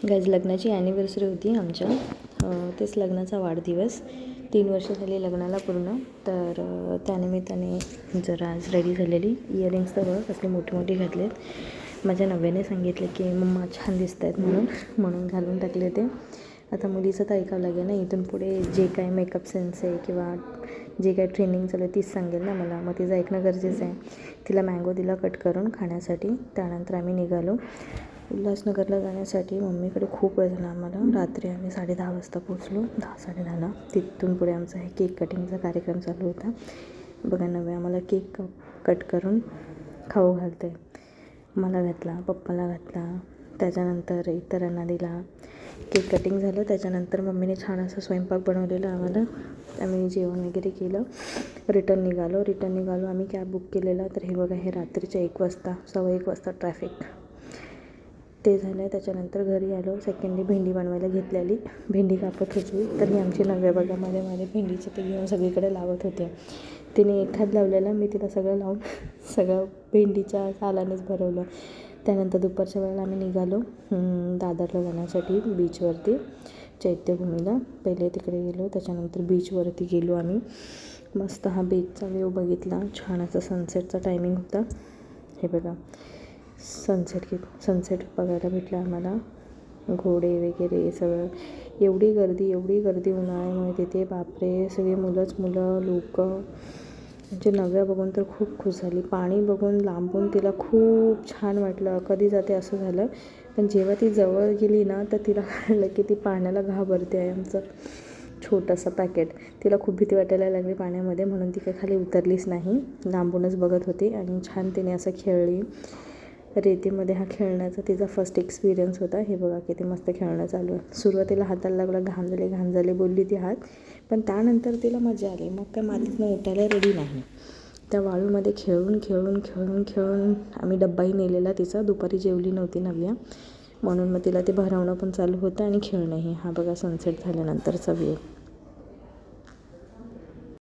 Guys लग्नाची anniversary होती आमच्या. तेच लग्नाचा वाढदिवस. 3 वर्ष झाली लग्नाला पूर्ण. तर त्यानिमित्ताने जरा आज रेडी झालेली. इयरिंग्स तर बघ कसले मोठे मोठे घातले. माझ्या नव्याने सांगितलं की मम्मा छान दिसत आहेत म्हणून घालून टाकले ते. आता मुलीचं तर ऐकावं लागेल ना, इथून पुढे जे काय मेकअप सेन्स आहे किंवा जे काय ट्रेनिंग चालू आहे तीच सांगेल ना मला. मग तिचं ऐकणं गरजेचं आहे. तिला मँगो दिला कट करून खाण्यासाठी. त्यानंतर आम्ही निघालो उल्हासनगरला जाण्यासाठी. मम्मीकडे खूप वेळ झाला आम्हाला. रात्री आम्ही 10:30 वाजता पोचलो. 10-10:30ला. तिथून पुढे आमचा हे केक कटिंगचा कार्यक्रम चालू होता. बघा नव्हे आम्हाला केक कट करून खाऊ घालते. मला घातला, पप्पाला घातला, त्याच्यानंतर इतरांना दिला. केक कटिंग झालं. त्याच्यानंतर मम्मीने छान असं स्वयंपाक बनवलेला आम्हाला. आम्ही जेवण वगैरे केलं. रिटर्न निघालो आम्ही. कॅब बुक केलेला. तर हे बघा हे रात्रीच्या 1 वाजता 1:15 वाजता ट्रॅफिक ते झालं. त्याच्यानंतर घरी आलो. सेकंडली भेंडी बनवायला घेतलेली. भेंडी कापत होती. तर ही आमची नव्या बघा मध्ये भेंडीचं ते घेऊन सगळीकडे लावत होते. तिने एक हात लावलेला, मी तिला सगळं लावून सगळं भेंडीच्या सालानेच भरवलं. त्यानंतर दुपारच्या वेळेला आम्ही निघालो दादरला जाण्यासाठी बीचवरती चैत्यभूमीला. पहिले तिकडे गेलो, त्याच्यानंतर बीचवरती गेलो आम्ही. मस्त हा बीचचा व्ह्यू बघितला. छान असं सनसेटचा टायमिंग होता. हे बघा सनसेट बघायला भेटला आम्हाला. घोडे वगैरे सगळं. एवढी गर्दी उन्हाळ्यामुळे तिथे. बापरे, सगळी मुलं लोक. म्हणजे नव्या बघून तर खूप खुश झाली. पाणी बघून लांबून तिला खूप छान वाटलं. कधी जाते असं झालं. पण जेव्हा ती जवळ गेली ना तर तिला कळलं की ती पाण्याला घाबरते आहे. आमचं छोटंसं पॅकेट. तिला खूप भीती वाटायला लागली पाण्यामध्ये, म्हणून ती काही खाली उतरलीच नाही. लांबूनच बघत होती आणि छान तिने असं खेळली. रेतीमध्ये हा खेळण्याचा तिचा फर्स्ट एक्सपिरियन्स होता. हे बघा किती मस्त खेळणं चालू आहे. सुरुवातीला हाताला लागला, घाण झाले बोलली ती हात. पण त्यानंतर तिला मजा आली. मग काय मातीतनं उठायला रेडी नाही. त्या वाळूमध्ये खेळून आम्ही डब्बाही नेलेला तिचा. दुपारी जेवली नव्हती नव्या, म्हणून मग तिला ते भरवणं पण चालू होतं आणि खेळणंही. हा बघा सनसेट झाल्यानंतरचा व्ह्यू.